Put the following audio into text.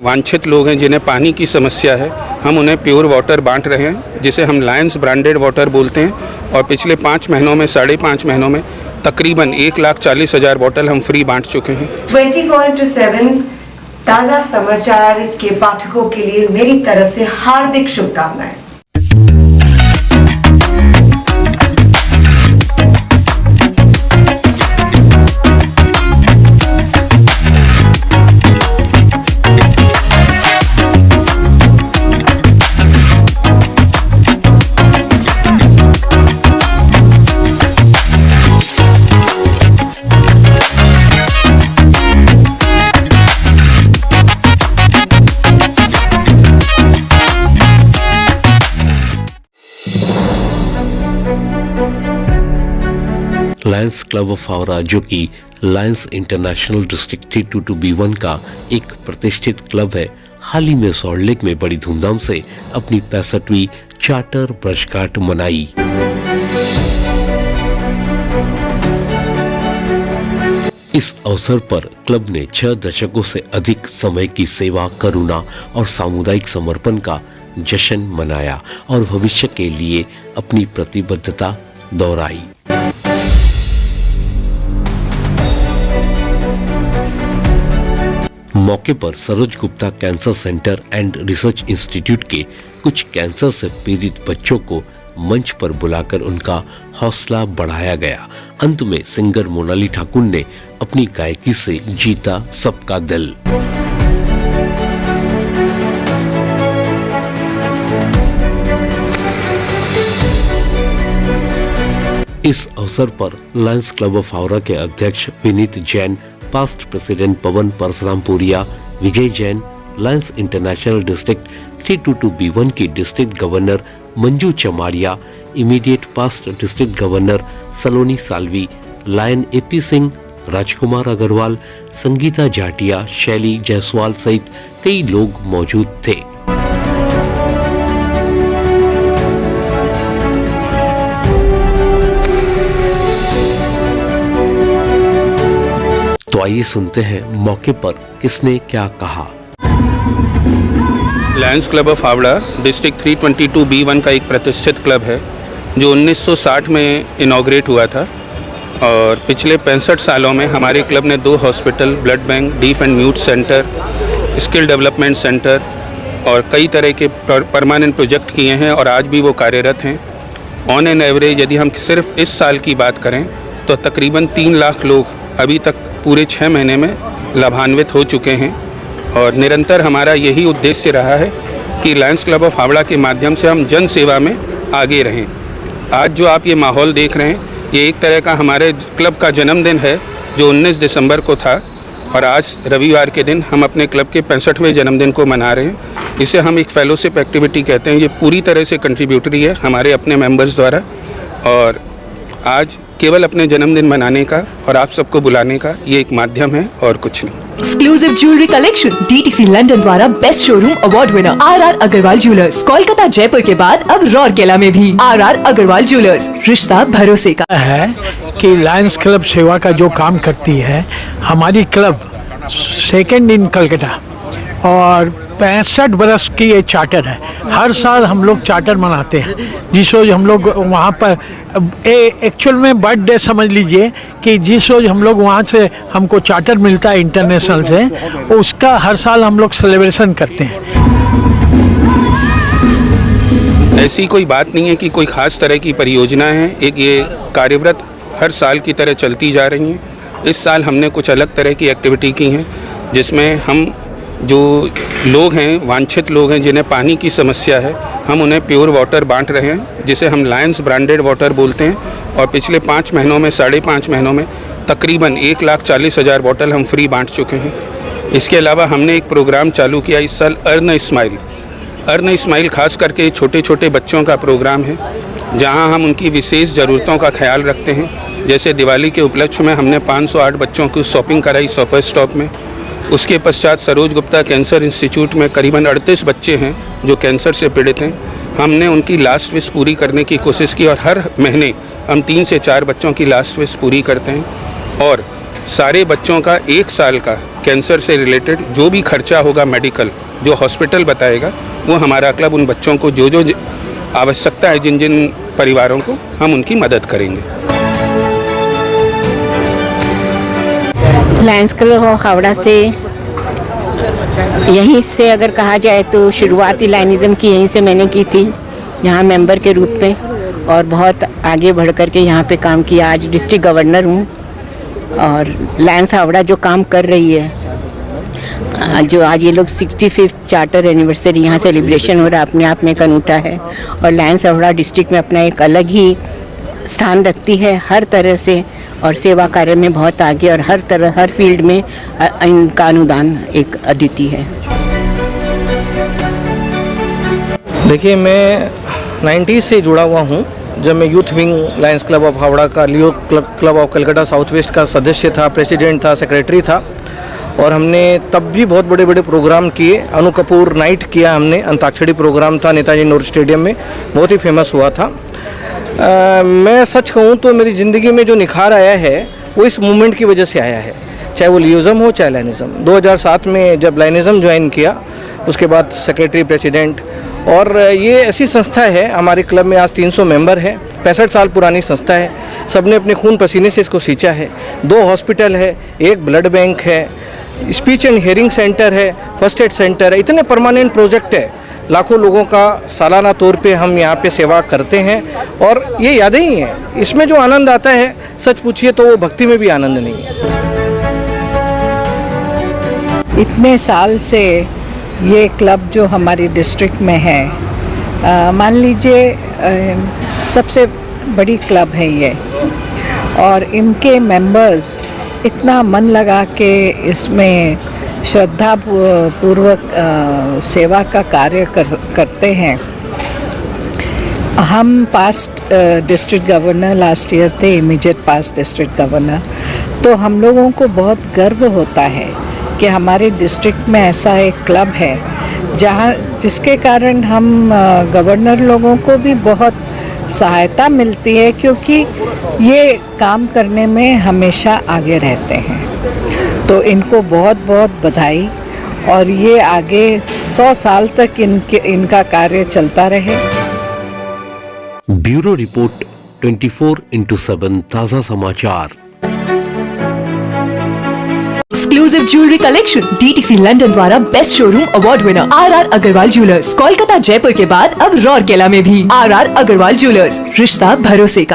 वांछित लोग हैं जिन्हें पानी की समस्या है, हम उन्हें प्योर वाटर बांट रहे हैं, जिसे हम लायंस ब्रांडेड वाटर बोलते हैं। और पिछले 5 महीनों में 5.5 महीनों में तकरीबन 1,40,000 बोतल हम फ्री बांट चुके हैं। 24/7 ताज़ा समाचार के पाठकों के लिए मेरी तरफ से हार्दिक शुभकामनाएं। लायंस क्लब ऑफ हावड़ा, जो कि लायंस इंटरनेशनल डिस्ट्रिक्ट 322B1 का एक प्रतिष्ठित क्लब है, हाल ही में सॉल्ट लेक में बड़ी धूमधाम से अपनी 65वीं चार्टर वर्षगांठ मनाई। इस अवसर पर क्लब ने 6 दशकों से अधिक समय की सेवा, करुणा और सामुदायिक समर्पण का जश्न मनाया और भविष्य के लिए अपनी प्रतिबद्धता दोहराई। मौके पर Saroj Gupta cancer centre and research institute के कुछ कैंसर से पीड़ित बच्चों को मंच पर बुलाकर उनका हौसला बढ़ाया गया। अंत में सिंगर मोनाली ठाकुर ने अपनी गायकी से जीता सबका दिल। इस अवसर पर लायंस क्लब ऑफ हावड़ा के अध्यक्ष Vineet Jain, past president Pawan Parshurampuria, Vijay Jain, lions international district 322B1 की district governor Manju Chamaria, immediate past district governor Saloni Salvi, lion AP Singh, Rajkumar Agarwal, Sangeeta Jatia, Shaili Jaiswal सहित कई लोग मौजूद थे। तो आइए सुनते हैं मौके पर किसने क्या कहा। Lions club of Howrah district 322B1 का एक प्रतिष्ठित क्लब है जो 1960 में इनॉग्रेट हुआ था और पिछले 65 सालों में हमारे क्लब ने 2 hospital, blood bank, deaf and mute centre, skill development centre और कई तरह के परमानेंट प्रोजेक्ट किए हैं और आज भी वो कार्यरत हैं। ऑन एन एवरेज यदि हम सिर्फ इस साल की बात करें तो तकरीबन 3 लाख लोग अभी तक पूरे 6 महीने में लाभान्वित हो चुके हैं और निरंतर हमारा यही उद्देश्य रहा है कि लायंस क्लब ऑफ हावड़ा के माध्यम से हम जन सेवा में आगे रहें। आज जो आप ये माहौल देख रहे हैं, ये एक तरह का हमारे क्लब का जन्मदिन है जो 19 दिसंबर को था और आज रविवार के दिन हम अपने क्लब के 65वें जन्मदिन को मना रहे हैं। इसे हम एक फेलोशिप एक्टिविटी कहते हैं। ये पूरी तरह से कंट्रीब्यूटरी है हमारे अपने मेंबर्स द्वारा और आज केवल अपने जन्मदिन मनाने का और आप सबको बुलाने का ये एक माध्यम है और कुछ नहीं। Exclusive jewellery collection DTC London द्वारा best showroom award winner RR Agarwal jewellers, Kolkata Jaipur के बाद अब रौरकेला में भी RR अग्रवाल ज्वेलर्स, रिश्ता भरोसे का है कि लायंस क्लब सेवा का जो काम करती है, हमारी क्लब सेकंड इन कलकत्ता और 65 बरस की ये चार्टर है। हर साल हम लोग चार्टर मनाते हैं जिस रोज हम लोग वहाँ पर एक्चुअल में बर्थडे समझ लीजिए कि जिस रोज हम लोग वहाँ से हमको चार्टर मिलता है इंटरनेशनल से, उसका हर साल हम लोग सेलिब्रेशन करते हैं। ऐसी कोई बात नहीं है कि कोई ख़ास तरह की परियोजना है। एक ये कार्यव्रत हर साल की तरह चलती जा रही हैं। इस साल हमने कुछ अलग तरह की एक्टिविटी की हैं जिसमें हम जो लोग हैं, वांछित लोग हैं जिन्हें पानी की समस्या है, हम उन्हें प्योर वाटर बांट रहे हैं, जिसे हम लायंस ब्रांडेड वाटर बोलते हैं। और पिछले 5 महीनों में 5.5 महीनों में तकरीबन 1,40,000 बोतल हम फ्री बांट चुके हैं। इसके अलावा हमने एक प्रोग्राम चालू किया इस साल, अर्न स्माइल। अर्न स्माइल खास करके छोटे छोटे बच्चों का प्रोग्राम है जहां हम उनकी विशेष ज़रूरतों का ख्याल रखते हैं। जैसे दिवाली के उपलक्ष्य में हमने 508 बच्चों की शॉपिंग कराई शॉपर स्टॉप में। उसके पश्चात सरोज गुप्ता कैंसर इंस्टीट्यूट में करीबन 38 बच्चे हैं जो कैंसर से पीड़ित हैं। हमने उनकी लास्ट विश पूरी करने की कोशिश की और हर महीने हम 3 से 4 बच्चों की लास्ट विश पूरी करते हैं। और सारे बच्चों का 1 साल का कैंसर से रिलेटेड जो भी खर्चा होगा मेडिकल, जो हॉस्पिटल बताएगा, वो हमारा क्लब उन बच्चों को जो जो आवश्यकता है, जिन जिन परिवारों को, हम उनकी मदद करेंगे। लायंस क्लब ऑफ हावड़ा से यहीं से अगर कहा जाए तो शुरुआती लायनिज़म की यहीं से मैंने की थी, यहाँ मेंबर के रूप में, और बहुत आगे बढ़ कर के यहाँ पे काम किया। आज डिस्ट्रिक्ट गवर्नर हूँ और लायंस हावड़ा जो काम कर रही है, जो आज ये लोग 65th चार्टर एनिवर्सरी यहाँ सेलिब्रेशन हो रहा है, अपने आप में एक अनूठा है। और लायंस हावड़ा डिस्ट्रिक्ट में अपना एक अलग ही स्थान रखती है हर तरह से, और सेवा कार्य में बहुत आगे, और हर तरह हर फील्ड में इनका अनुदान एक अद्वितीय है। देखिए, मैं 90s से जुड़ा हुआ हूँ। जब मैं youth wing lions club of Howrah का, leo club of Calcutta south west का सदस्य था, प्रेसिडेंट था, सेक्रेटरी था, और हमने तब भी बहुत बड़े बड़े प्रोग्राम किए। अनु कपूर नाइट किया हमने, अंताक्षरी प्रोग्राम था नेताजी इंडोर स्टेडियम में, बहुत ही फेमस हुआ था। मैं सच कहूँ तो मेरी ज़िंदगी में जो निखार आया है वो इस मूवमेंट की वजह से आया है, चाहे वो लियोज़म हो चाहे लायनिज़म। 2007 में जब लायनिज़म ज्वाइन किया, उसके बाद सेक्रेटरी, प्रेसिडेंट, और ये ऐसी संस्था है, हमारे क्लब में आज 300 मेंबर है, 65 साल पुरानी संस्था है। सबने अपने खून पसीने से इसको सींचा है। 2 हॉस्पिटल है, 1 ब्लड बैंक है, स्पीच एंड हियरिंग सेंटर है, फर्स्ट एड सेंटर है। इतने परमानेंट प्रोजेक्ट है, लाखों लोगों का सालाना तौर पे हम यहाँ पे सेवा करते हैं, और ये यादें ही हैं। इसमें जो आनंद आता है, सच पूछिए तो वो भक्ति में भी आनंद नहीं है। इतने साल से ये क्लब जो हमारी डिस्ट्रिक्ट में है, मान लीजिए सबसे बड़ी क्लब है ये, और इनके मेंबर्स इतना मन लगा के इसमें श्रद्धा पूर्वक सेवा का कार्य करते हैं। हम past district governor last year थे, इमीडिएट पास्ट डिस्ट्रिक्ट गवर्नर, तो हम लोगों को बहुत गर्व होता है कि हमारे डिस्ट्रिक्ट में ऐसा एक क्लब है जिसके कारण हम गवर्नर लोगों को भी बहुत सहायता मिलती है, क्योंकि ये काम करने में हमेशा आगे रहते हैं। तो इनको बहुत बहुत बधाई, और ये आगे 100 साल तक इनका कार्य चलता रहे। ब्यूरो रिपोर्ट 24/7 ताज़ा समाचार। Exclusive jewellery collection DTC London द्वारा best showroom award winner RR Agarwal jewellers, Kolkata Jaipur के बाद अब रौरकेला में भी। आरआर अग्रवाल ज्वेलर्स, रिश्ता भरोसे का।